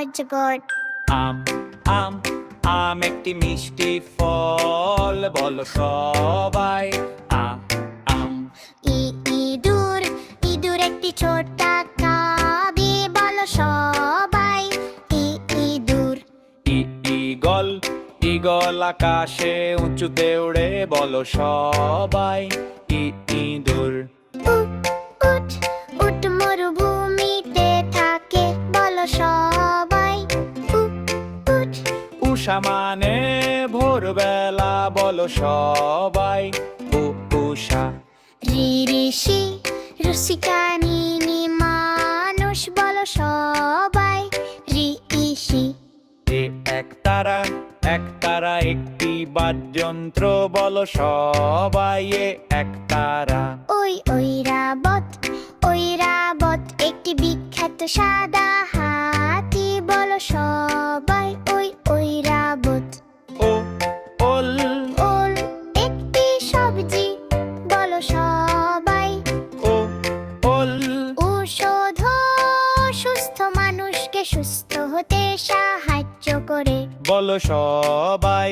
অজগর। আম আম আম একটি মিষ্টি ফল, বলো সবাই আম। ইঁদুর ইঁদুর একটি ছোট কাবি, বলো সবাই ইঁদুর। ঈগল ঈগল আকাশে উঁচুতে উড়ে, বলো সবাই ইঁদুর। উট উট মরুভূমিতে থাকে, বলো সবাই উট। উষা মানে ভোরবেলা, বলো সবাই উষা। ঋষি ঋষিকানিনী মানুষ, বলো সবাই ঋষি। একতারা একতারা একটি বাদ্যযন্ত্র, বলো সবাই একতারা। ঐরাবত একটি বিখ্যাত সাদা হাতি, বলো সবাই ঐরাবত। ওল ওল একটি সবজি, বলো সবাই ওল। ঔষধ সুস্থ মানুষকে সুস্থ হতে সাহায্য করে, বলো সবাই